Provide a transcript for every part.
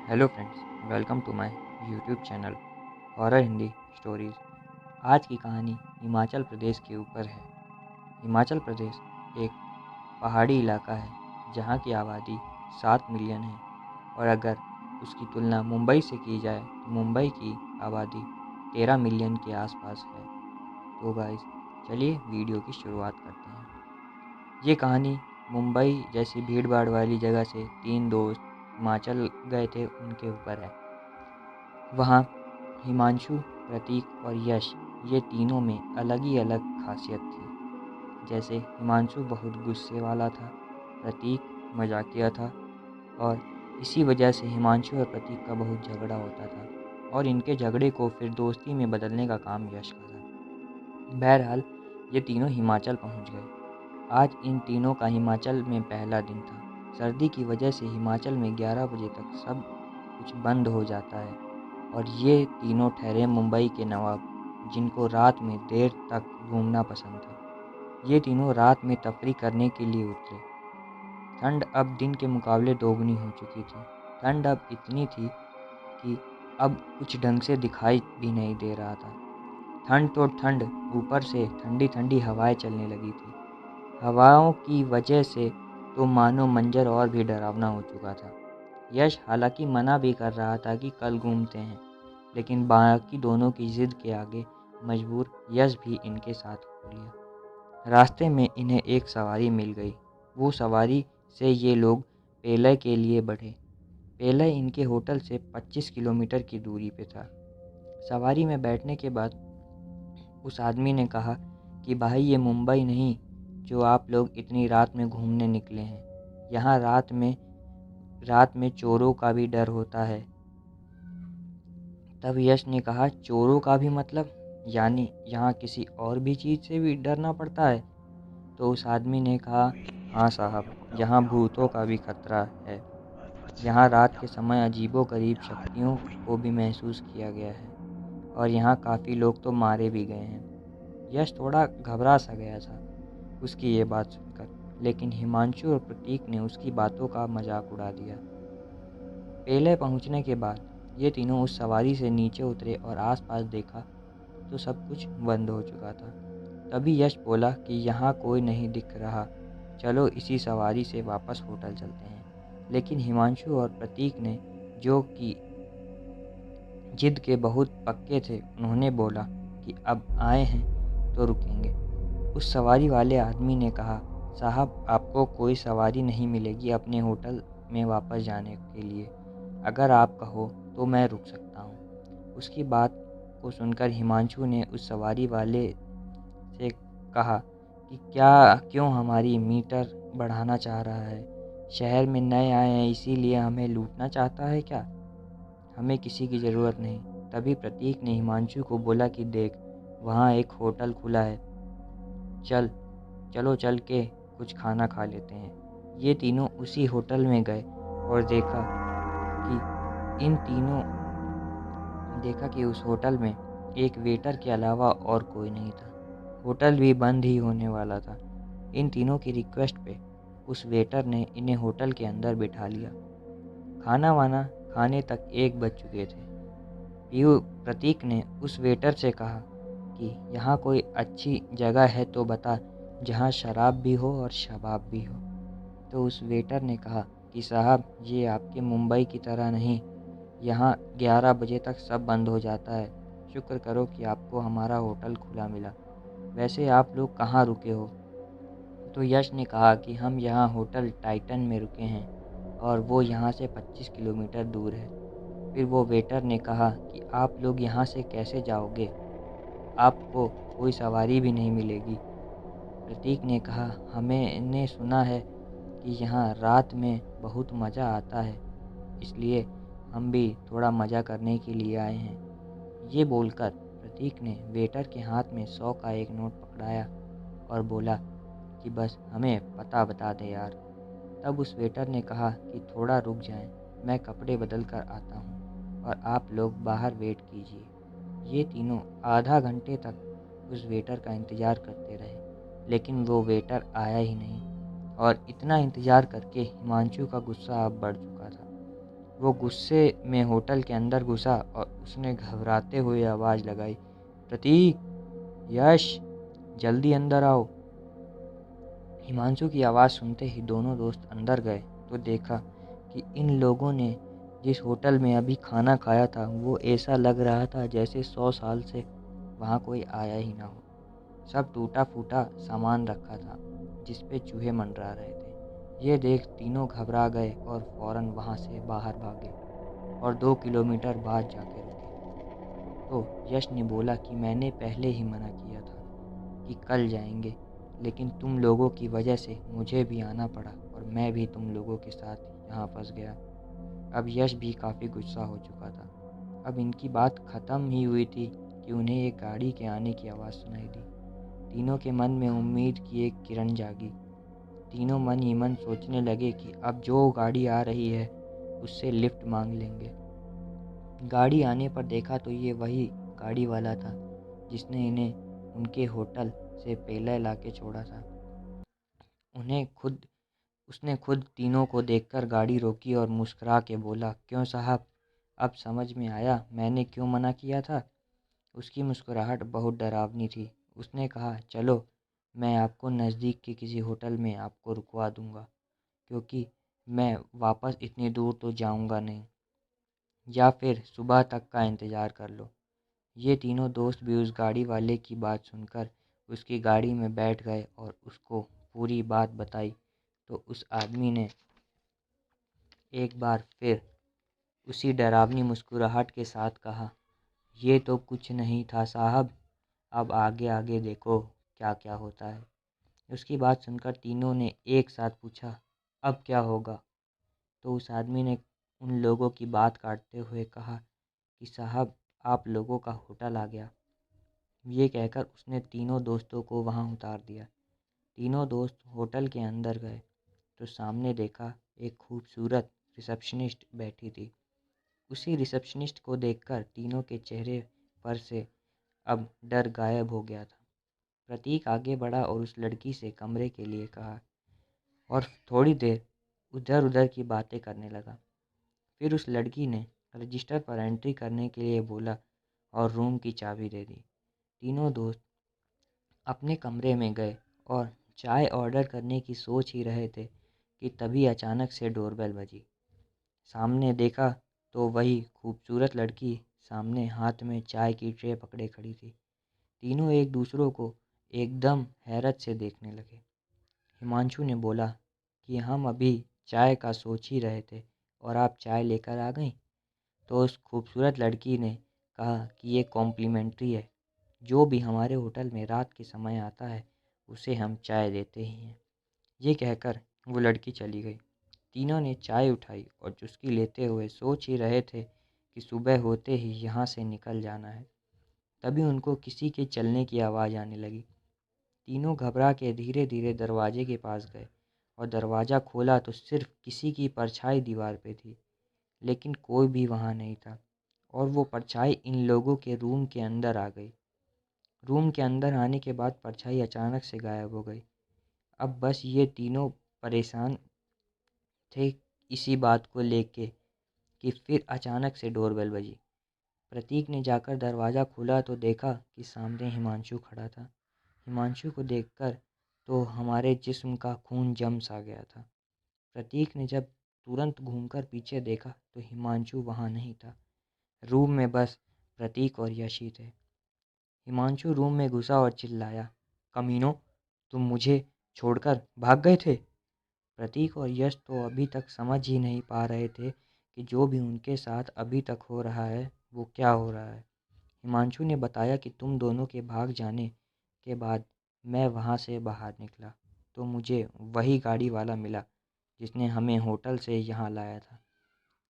Hello friends, welcome to my YouTube channel horror Hindi stories. आज की कहानी हिमाचल प्रदेश के ऊपर है। हिमाचल प्रदेश एक पहाड़ी इलाका है जहाँ की आबादी 7 मिलियन है और अगर उसकी तुलना मुंबई से की जाए तो मुंबई की आबादी 13 मिलियन के आसपास है। तो गाइस, चलिए वीडियो की शुरुआत करते हैं। ये कहानी मुंबई जैसी भीड़ भाड़ वाली जगह से 3 दोस्त हिमाचल गए थे उनके ऊपर है। वहाँ हिमांशु, प्रतीक और यश, ये तीनों में अलग ही अलग खासियत थी। जैसे हिमांशु बहुत गुस्से वाला था, प्रतीक मजाकिया था और इसी वजह से हिमांशु और प्रतीक का बहुत झगड़ा होता था और इनके झगड़े को फिर दोस्ती में बदलने का काम यश का था। बहरहाल ये तीनों हिमाचल पहुँच गए। आज इन तीनों का हिमाचल में पहला दिन था। सर्दी की वजह से हिमाचल में 11 बजे तक सब कुछ बंद हो जाता है और ये तीनों ठहरे मुंबई के नवाब, जिनको रात में देर तक घूमना पसंद था। ये तीनों रात में तफरी करने के लिए उतरे। ठंड अब दिन के मुकाबले दोगुनी हो चुकी थी। ठंड अब इतनी थी कि अब कुछ ढंग से दिखाई भी नहीं दे रहा था। ठंड तो ठंड, ऊपर से ठंडी ठंडी हवाएं चलने लगी थी। हवाओं की वजह से तो मानो मंजर और भी डरावना हो चुका था। यश हालांकि मना भी कर रहा था कि कल घूमते हैं, लेकिन बाकी दोनों की जिद के आगे मजबूर यश भी इनके साथ हो लिया। रास्ते में इन्हें एक सवारी मिल गई। वो सवारी से ये लोग पेलय के लिए बढ़े। पेलय इनके होटल से 25 किलोमीटर की दूरी पे था। सवारी में बैठने के बाद उस आदमी ने कहा कि भाई, ये मुंबई नहीं जो आप लोग इतनी रात में घूमने निकले हैं। यहाँ रात में चोरों का भी डर होता है। तब यश ने कहा, चोरों का भी मतलब? यानी यहाँ किसी और भी चीज़ से भी डरना पड़ता है? तो उस आदमी ने कहा, हाँ साहब, यहाँ भूतों का भी खतरा है। यहाँ रात के समय अजीबोगरीब शक्तियों को भी महसूस किया गया है और यहाँ काफ़ी लोग तो मारे भी गए हैं। यश थोड़ा घबरा सा गया था उसकी ये बात सुनकर, लेकिन हिमांशु और प्रतीक ने उसकी बातों का मजाक उड़ा दिया। पेले पहुंचने के बाद ये तीनों उस सवारी से नीचे उतरे और आसपास देखा तो सब कुछ बंद हो चुका था। तभी यश बोला कि यहाँ कोई नहीं दिख रहा, चलो इसी सवारी से वापस होटल चलते हैं। लेकिन हिमांशु और प्रतीक ने, जो कि जिद के बहुत पक्के थे, उन्होंने बोला कि अब आए हैं तो रुकेंगे। उस सवारी वाले आदमी ने कहा, साहब, आपको कोई सवारी नहीं मिलेगी अपने होटल में वापस जाने के लिए। अगर आप कहो तो मैं रुक सकता हूँ। उसकी बात को सुनकर हिमांशु ने उस सवारी वाले से कहा कि क्यों हमारी मीटर बढ़ाना चाह रहा है? शहर में नए आए हैं इसीलिए हमें लूटना चाहता है क्या? हमें किसी की ज़रूरत नहीं। तभी प्रतीक ने हिमांशु को बोला कि देख, वहाँ एक होटल खुला है, चलो चल के कुछ खाना खा लेते हैं। ये तीनों उसी होटल में गए और इन तीनों देखा कि उस होटल में एक वेटर के अलावा और कोई नहीं था। होटल भी बंद ही होने वाला था। इन तीनों की रिक्वेस्ट पे उस वेटर ने इन्हें होटल के अंदर बिठा लिया। खाना वाना खाने तक 1 बज चुके थे। प्रतीक ने उस वेटर से कहा कि यहाँ कोई अच्छी जगह है तो बता, जहाँ शराब भी हो और शबाब भी हो। तो उस वेटर ने कहा कि साहब, ये आपके मुंबई की तरह नहीं, यहाँ 11 बजे तक सब बंद हो जाता है। शुक्र करो कि आपको हमारा होटल खुला मिला। वैसे आप लोग कहाँ रुके हो? तो यश ने कहा कि हम यहाँ होटल टाइटन में रुके हैं और वो यहाँ से 25 किलोमीटर दूर है। फिर वो वेटर ने कहा कि आप लोग यहाँ से कैसे जाओगे? आपको कोई सवारी भी नहीं मिलेगी। प्रतीक ने कहा, हमने सुना है कि यहाँ रात में बहुत मज़ा आता है, इसलिए हम भी थोड़ा मज़ा करने के लिए आए हैं। ये बोलकर प्रतीक ने वेटर के हाथ में 100 का एक नोट पकड़ाया और बोला कि बस हमें पता बता दे यार। तब उस वेटर ने कहा कि थोड़ा रुक जाएं, मैं कपड़े बदल कर आता हूँ और आप लोग बाहर वेट कीजिए। ये तीनों आधा घंटे तक उस वेटर का इंतज़ार करते रहे, लेकिन वो वेटर आया ही नहीं और इतना इंतज़ार करके हिमांशु का गुस्सा अब बढ़ चुका था। वो गुस्से में होटल के अंदर घुसा और उसने घबराते हुए आवाज़ लगाई, प्रतीक, यश, जल्दी अंदर आओ। हिमांशु की आवाज़ सुनते ही दोनों दोस्त अंदर गए तो देखा कि इन लोगों ने जिस होटल में अभी खाना खाया था वो ऐसा लग रहा था जैसे 100 साल से वहाँ कोई आया ही ना हो। सब टूटा फूटा सामान रखा था जिस पे चूहे मंडरा रहे थे। ये देख तीनों घबरा गए और फौरन वहाँ से बाहर भागे और 2 किलोमीटर बाद जाके रुके। तो यश ने बोला कि मैंने पहले ही मना किया था कि कल जाएंगे, लेकिन तुम लोगों की वजह से मुझे भी आना पड़ा और मैं भी तुम लोगों के साथ यहाँ फंस गया। अब यश भी काफ़ी गुस्सा हो चुका था। अब इनकी बात ख़त्म ही हुई थी कि उन्हें एक गाड़ी के आने की आवाज़ सुनाई दी। तीनों के मन में उम्मीद की एक किरण जागी। तीनों मन ही मन सोचने लगे कि अब जो गाड़ी आ रही है उससे लिफ्ट मांग लेंगे। गाड़ी आने पर देखा तो ये वही गाड़ी वाला था जिसने इन्हें उनके होटल से पहले लाके छोड़ा था। उन्हें खुद उसने खुद तीनों को देखकर गाड़ी रोकी और मुस्कुरा के बोला, क्यों साहब, अब समझ में आया मैंने क्यों मना किया था। उसकी मुस्कुराहट बहुत डरावनी थी। उसने कहा, चलो मैं आपको नज़दीक के किसी होटल में आपको रुकवा दूंगा, क्योंकि मैं वापस इतनी दूर तो जाऊंगा नहीं, या फिर सुबह तक का इंतज़ार कर लो। ये तीनों दोस्त भी उस गाड़ी वाले की बात सुनकर उसकी गाड़ी में बैठ गए और उसको पूरी बात बताई। तो उस आदमी ने एक बार फिर उसी डरावनी मुस्कुराहट के साथ कहा, ये तो कुछ नहीं था साहब, अब आगे आगे देखो क्या क्या होता है। उसकी बात सुनकर तीनों ने एक साथ पूछा, अब क्या होगा। तो उस आदमी ने उन लोगों की बात काटते हुए कहा कि साहब, आप लोगों का होटल आ गया। ये कहकर उसने तीनों दोस्तों को वहाँ उतार दिया। तीनों दोस्त होटल के अंदर गए तो सामने देखा एक खूबसूरत रिसेप्शनिस्ट बैठी थी। उसी रिसेप्शनिस्ट को देखकर तीनों के चेहरे पर से अब डर गायब हो गया था। प्रतीक आगे बढ़ा और उस लड़की से कमरे के लिए कहा और थोड़ी देर उधर उधर की बातें करने लगा। फिर उस लड़की ने रजिस्टर पर एंट्री करने के लिए बोला और रूम की चाबी दे दी। तीनों दोस्त अपने कमरे में गए और चाय ऑर्डर करने की सोच ही रहे थे कि तभी अचानक से डोरबेल बजी। सामने देखा तो वही खूबसूरत लड़की सामने हाथ में चाय की ट्रे पकड़े खड़ी थी। तीनों एक दूसरों को एकदम हैरत से देखने लगे। हिमांशु ने बोला कि हम अभी चाय का सोच ही रहे थे और आप चाय लेकर आ गई। तो उस खूबसूरत लड़की ने कहा कि ये कॉम्प्लीमेंट्री है, जो भी हमारे होटल में रात के समय आता है उसे हम चाय देते ही हैं। ये कहकर वो लड़की चली गई। तीनों ने चाय उठाई और चुस्की लेते हुए सोच ही रहे थे कि सुबह होते ही यहाँ से निकल जाना है। तभी उनको किसी के चलने की आवाज़ आने लगी। तीनों घबरा के धीरे धीरे दरवाजे के पास गए और दरवाज़ा खोला तो सिर्फ किसी की परछाई दीवार पे थी, लेकिन कोई भी वहाँ नहीं था। और वो परछाई इन लोगों के रूम के अंदर आ गई। रूम के अंदर आने के बाद परछाई अचानक से गायब हो गई। अब बस ये तीनों परेशान थे इसी बात को लेके कि फिर अचानक से डोरबेल बजी। प्रतीक ने जाकर दरवाज़ा खोला तो देखा कि सामने हिमांशु खड़ा था। हिमांशु को देखकर तो हमारे जिस्म का खून जम सा गया था। प्रतीक ने जब तुरंत घूमकर पीछे देखा तो हिमांशु वहाँ नहीं था। रूम में बस प्रतीक और यश ही थे। हिमांशु रूम में घुसा और चिल्लाया, कमीनों, तुम मुझे छोड़कर भाग गए थे। प्रतीक और यश तो अभी तक समझ ही नहीं पा रहे थे कि जो भी उनके साथ अभी तक हो रहा है वो क्या हो रहा है। हिमांशु ने बताया कि तुम दोनों के भाग जाने के बाद मैं वहाँ से बाहर निकला तो मुझे वही गाड़ी वाला मिला जिसने हमें होटल से यहाँ लाया था।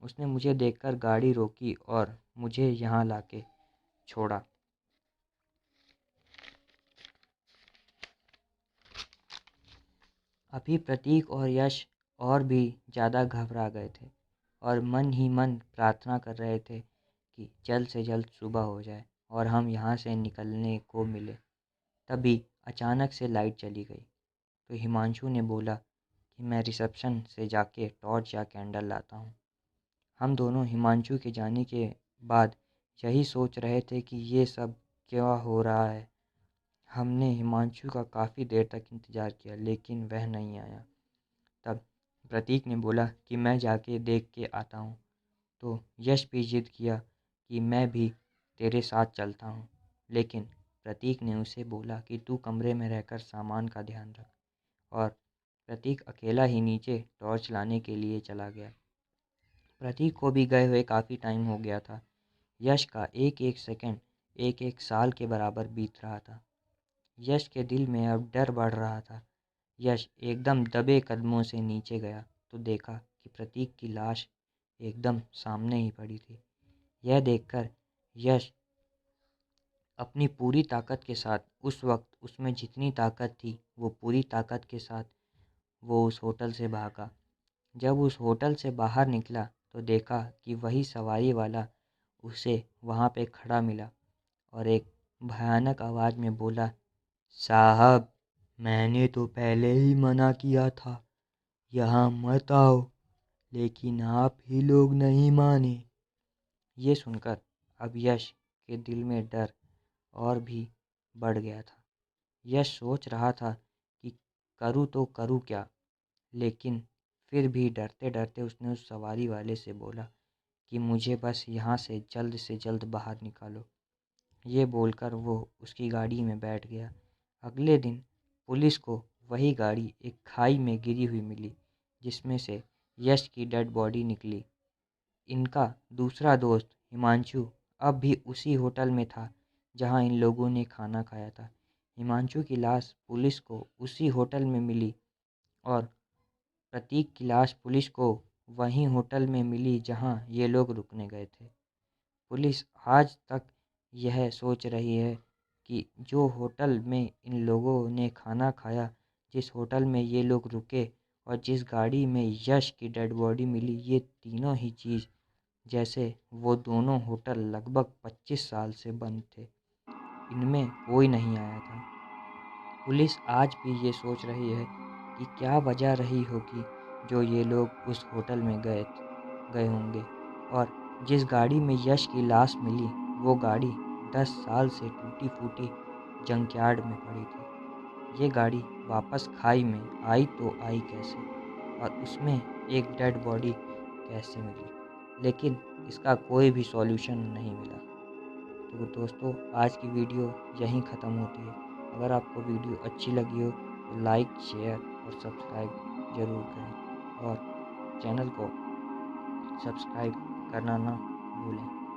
उसने मुझे देखकर गाड़ी रोकी और मुझे यहाँ लाके छोड़ा। अभी प्रतीक और यश और भी ज़्यादा घबरा गए थे और मन ही मन प्रार्थना कर रहे थे कि जल्द से जल्द सुबह हो जाए और हम यहाँ से निकलने को मिले। तभी अचानक से लाइट चली गई तो हिमांशु ने बोला कि मैं रिसेप्शन से जाके टॉर्च या कैंडल लाता हूँ। हम दोनों हिमांशु के जाने के बाद यही सोच रहे थे कि ये सब क्या हो रहा है। हमने हिमांशु का काफ़ी देर तक इंतज़ार किया लेकिन वह नहीं आया। तब प्रतीक ने बोला कि मैं जाके देख के आता हूँ। तो यश भी जिद किया कि मैं भी तेरे साथ चलता हूँ, लेकिन प्रतीक ने उसे बोला कि तू कमरे में रहकर सामान का ध्यान रख। और प्रतीक अकेला ही नीचे टॉर्च लाने के लिए चला गया। प्रतीक को भी गए हुए काफ़ी टाइम हो गया था। यश का एक एक सेकंड एक एक साल के बराबर बीत रहा था। यश के दिल में अब डर बढ़ रहा था। यश एकदम दबे कदमों से नीचे गया तो देखा कि प्रतीक की लाश एकदम सामने ही पड़ी थी। यह देखकर यश अपनी पूरी ताकत के साथ, उस वक्त उसमें जितनी ताकत थी वो पूरी ताकत के साथ वो उस होटल से भागा। जब उस होटल से बाहर निकला तो देखा कि वही सवारी वाला उसे वहाँ पे खड़ा मिला और एक भयानक आवाज़ में बोला, साहब, मैंने तो पहले ही मना किया था यहाँ मत आओ, लेकिन आप ही लोग नहीं माने। ये सुनकर अब यश के दिल में डर और भी बढ़ गया था। यश सोच रहा था कि करूँ तो करूँ क्या, लेकिन फिर भी डरते डरते उसने उस सवारी वाले से बोला कि मुझे बस यहाँ से जल्द बाहर निकालो। ये बोलकर वो उसकी गाड़ी में बैठ गया। अगले दिन पुलिस को वही गाड़ी एक खाई में गिरी हुई मिली, जिसमें से यश की डेड बॉडी निकली। इनका दूसरा दोस्त हिमांशु अब भी उसी होटल में था जहां इन लोगों ने खाना खाया था। हिमांशु की लाश पुलिस को उसी होटल में मिली और प्रतीक की लाश पुलिस को वहीं होटल में मिली जहां ये लोग रुकने गए थे। पुलिस आज तक यह सोच रही है कि जो होटल में इन लोगों ने खाना खाया, जिस होटल में ये लोग रुके और जिस गाड़ी में यश की डेड बॉडी मिली, ये तीनों ही चीज़ जैसे वो दोनों होटल लगभग 25 साल से बंद थे, इनमें कोई नहीं आया था। पुलिस आज भी ये सोच रही है कि क्या वजह रही होगी जो ये लोग उस होटल में गए होंगे। और जिस गाड़ी में यश की लाश मिली, वो गाड़ी 10 साल से टूटी फूटी जंकयार्ड में पड़ी थी। ये गाड़ी वापस खाई में आई तो आई कैसे, और उसमें एक डेड बॉडी कैसे मिली, लेकिन इसका कोई भी सॉल्यूशन नहीं मिला। तो दोस्तों, आज की वीडियो यहीं ख़त्म होती है। अगर आपको वीडियो अच्छी लगी हो तो लाइक, शेयर और सब्सक्राइब ज़रूर करें और चैनल को सब्सक्राइब करना ना भूलें।